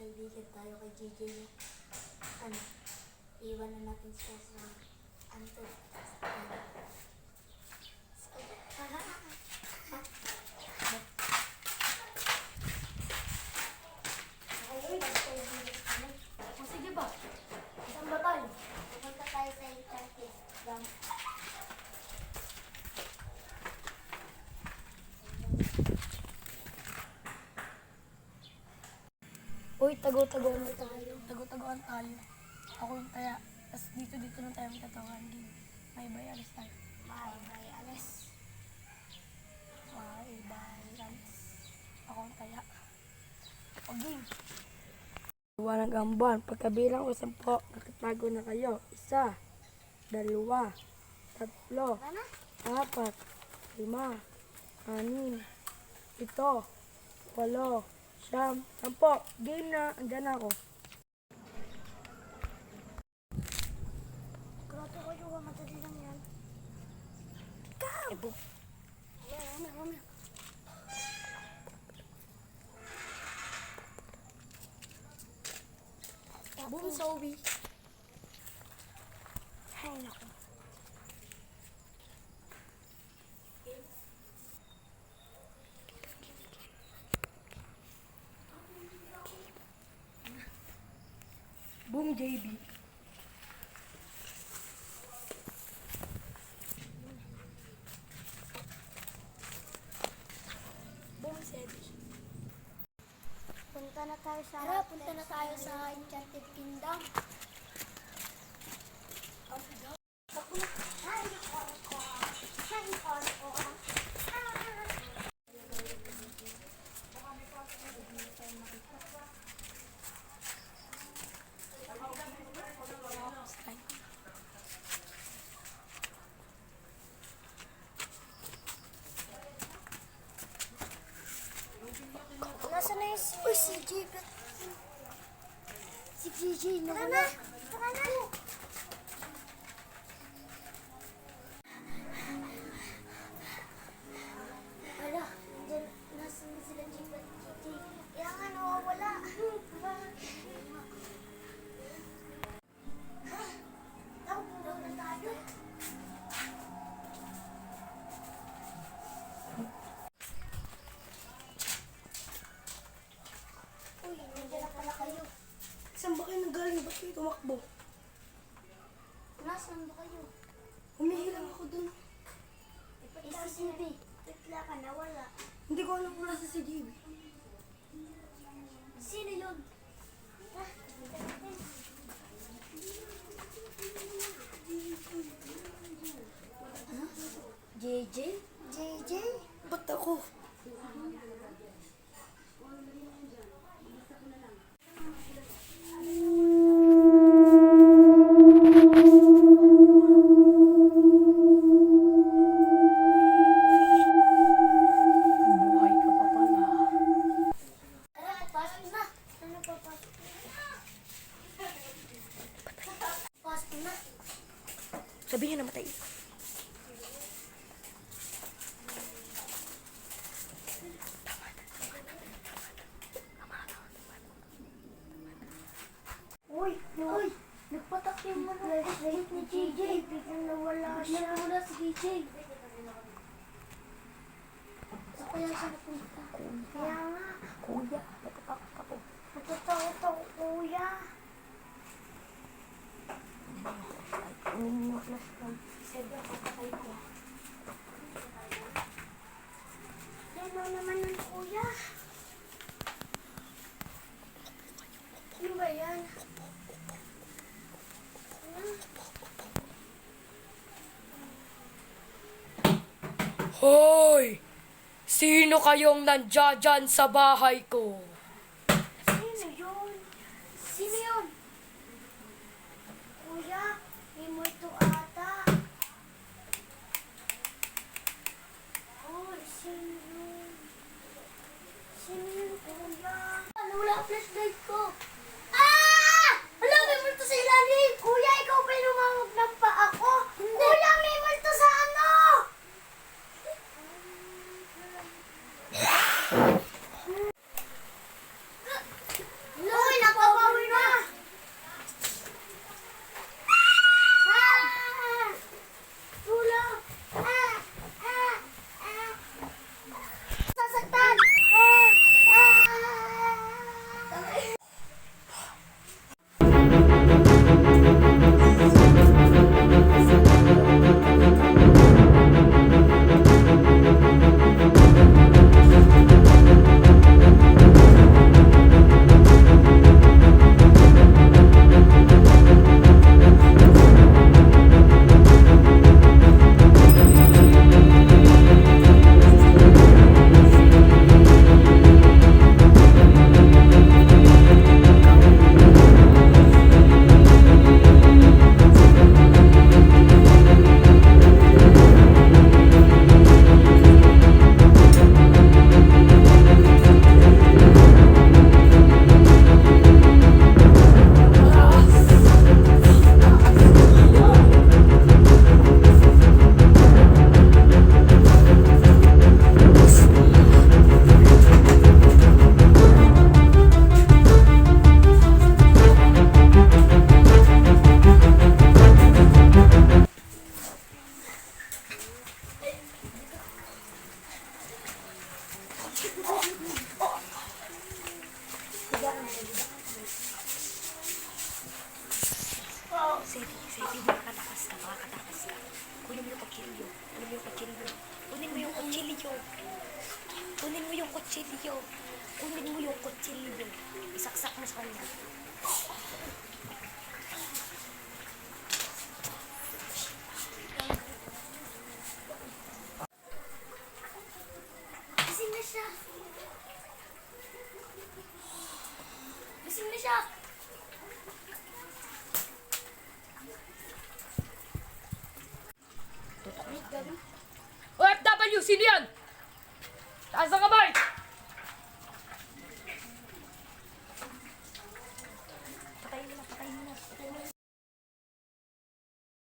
kaibigan tayo kay JJ. Ano, iwan na natin siya sa Anton. O sige ba? Saan ba tayo? Pumunta tayo sa Enchanted Dam. Uy, tago-tagoan tayo. Tago-tagoan tayo. Ako yung taya. Tapos dito lang tayo magtatawahan. May bay, alis tayo. Bye, alas. May bay, alis. Ako yung taya. Okay. Dalawa ng gamban. Pagkabilang ko 10, nakatago na kayo. 1, 2, 3, 4, 5, 6, 7, 8, 8, 10. Game na. Andyan na ako. Grabe ko yung madali lang yan. Ebo. Mamaya. Boom, Zoe. Hay naku. Boom, JB. Boom, Sedi. Punta na tayo sa... Tara, punta na tayo sa Enchanted Kingdom. Nasaan na yung si JJ? Si JJ na wala. Tara na! Ala, nasaan na sila JJ? Kaya nga nawawala. Takbo na tayo. Uy, nandiyan na pala kayo. Saan ba kayo nagaling? Ba't kayo tumakbo? Nasaan ba kayo? Humihilang ako dun. Si JB, bigla ka nawala. Hindi ko alam kung nasa si JB. Sino yun? JJ? JJ? Ba't ako? Buhay ka pa pala. Tara, papasok na. Ano papasok na? Pasok na. Sabihin na namatay. Uy! Nagpatak yung flashlight ni JJ. Biglang nawala siya. Nawala si JJ. Saan kaya siya napunta? Kaya nga. Kuya, natatakot ako. Natatakot ako, kuya. Kunin mo yung flashlight. Sabi ako patay ko. Yan lang naman ng kuya. Ano ba yan? Hoy! Sino kayong nandiyan sa bahay ko? Sino yun? Sino yun? Kuya, may multo ata. Oh, sino yun? Sino yun, kuya? Ano, wala ang flashlight ko. Ah! Hala, may multo sa ilalim. Kuya, ikaw ba yung umamog ng paa ko? Kuya, may multo sa ano? Uy, kutsilyo. Kunin mo yung kutsilyo. Isaksak mo sa kanya. Gising na siya. Gising na siya. OFW, sino yan? Taas ang kamay!